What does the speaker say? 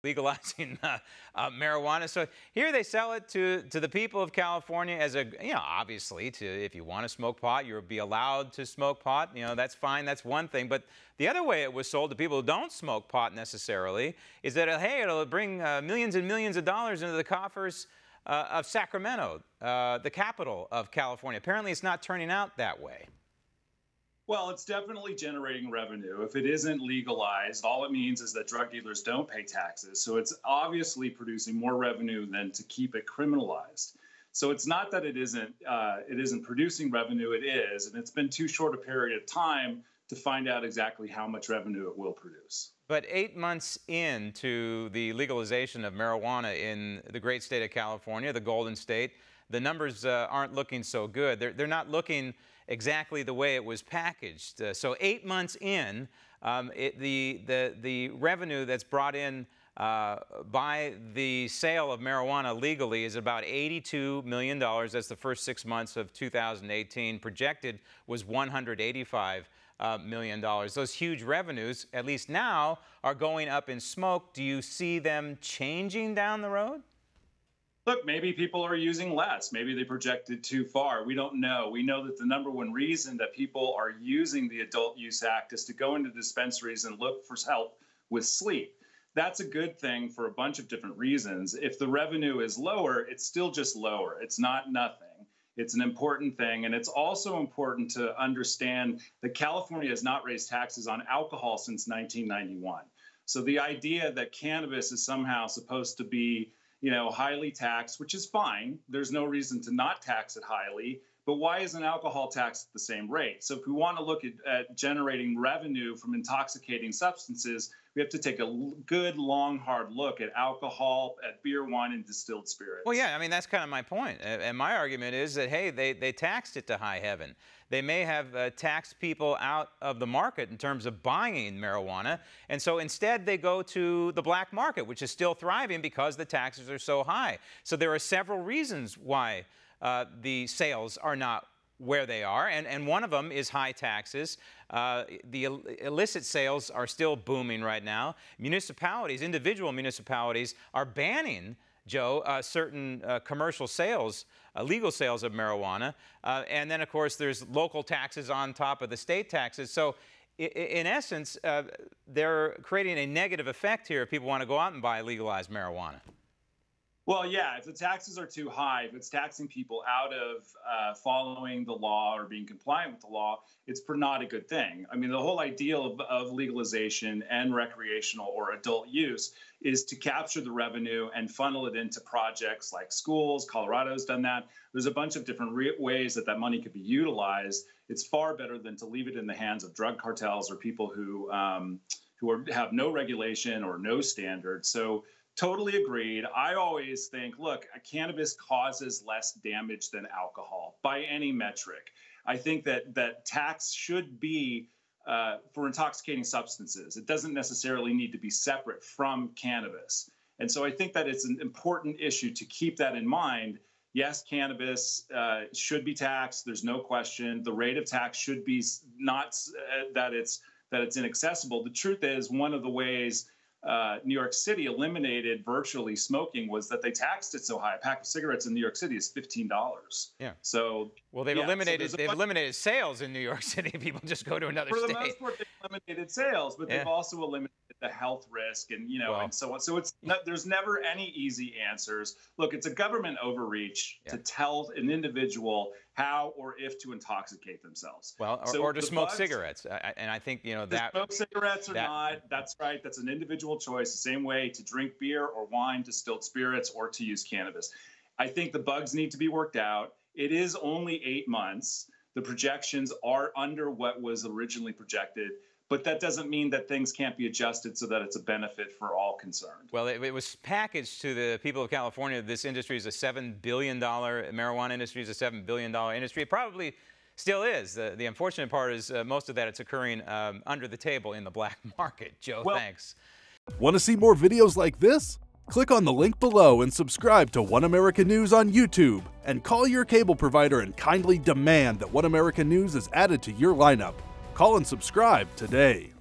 legalizing marijuana. So here they sell it to the people of California as a, obviously, if you want to smoke pot, you'll be allowed to smoke pot. That's fine. That's one thing. But the other way it was sold to people who don't smoke pot necessarily is that, hey, it'll bring millions and millions of dollars into the coffers of Sacramento, the capital of California. Apparently, it's not turning out that way. Well, it's definitely generating revenue. If it isn't legalized, all it means is that drug dealers don't pay taxes. So it's obviously producing more revenue than to keep it criminalized. So it's not that it isn't producing revenue, it is. And it's been too short a period of time to find out exactly how much revenue it will produce. But 8 months into the legalization of marijuana in the great state of California, the Golden State, the numbers aren't looking so good. They're not looking exactly the way it was packaged. So 8 months in, the revenue that's brought in by the sale of marijuana legally is about $82 million. That's the first 6 months of 2018. Projected was $185 million. Those huge revenues, at least now, are going up in smoke. Do you see them changing down the road? Look, maybe people are using less. Maybe they projected too far. We don't know. We know that the number one reason that people are using the Adult Use Act is to go into dispensaries and look for help with sleep. That's a good thing for a bunch of different reasons. If the revenue is lower, it's still just lower. It's not nothing. It's an important thing. And it's also important to understand that California has not raised taxes on alcohol since 1991. So the idea that cannabis is somehow supposed to be highly taxed, which is fine. There's no reason to not tax it highly. But why isn't alcohol taxed at the same rate? So if we want to look at generating revenue from intoxicating substances, we have to take a good, long, hard look at alcohol, at beer, wine, and distilled spirits. Well, yeah, I mean, that's kind of my point. And my argument is that, hey, they taxed it to high heaven. They may have taxed people out of the market in terms of buying marijuana. And so instead, they go to the black market, which is still thriving because the taxes are so high. So there are several reasons why the sales are not where they are, and one of them is high taxes. The illicit sales are still booming right now. Municipalities, individual municipalities, are banning, Joe, certain commercial sales, legal sales of marijuana. And then, of course, there's local taxes on top of the state taxes. So in essence, they're creating a negative effect here if people want to go out and buy legalized marijuana. Well, yeah, if the taxes are too high, if it's taxing people out of following the law or being compliant with the law, it's not a good thing. I mean, the whole ideal of legalization and recreational or adult use is to capture the revenue and funnel it into projects like schools. Colorado's done that. There's a bunch of different ways that money could be utilized. It's far better than to leave it in the hands of drug cartels or people who have no regulation or no standards. So totally agreed. I always think, look, cannabis causes less damage than alcohol by any metric. I think that tax should be for intoxicating substances. It doesn't necessarily need to be separate from cannabis. And so I think that it's an important issue to keep that in mind. Yes, cannabis should be taxed. There's no question. The rate of tax should be not that it's inaccessible. The truth is, one of the ways New York City eliminated virtually smoking was that they taxed it so high. A pack of cigarettes in New York City is $15. Yeah. So well, they've eliminated sales in New York City. People just go to another state. For the most part, they've eliminated sales, but they've also eliminated the health risk and and so on. So there's never any easy answers. Look, it's a government overreach to tell an individual how or if to intoxicate themselves. Well, or to smoke cigarettes. And I think that smoke cigarettes or not. That's right. That's an individual choice. The same way to drink beer or wine, distilled spirits, or to use cannabis. I think the bugs need to be worked out. It is only 8 months. The projections are under what was originally projected. But that doesn't mean that things can't be adjusted so that it's a benefit for all concerned. Well, it was packaged to the people of California. This industry is a $7 billion, marijuana industry is a $7 billion industry. It probably still is. The unfortunate part is most of that it's occurring under the table in the black market. Joe, thanks. Want to see more videos like this? Click on the link below and subscribe to One America News on YouTube. And call your cable provider and kindly demand that One America News is added to your lineup. Call and subscribe today.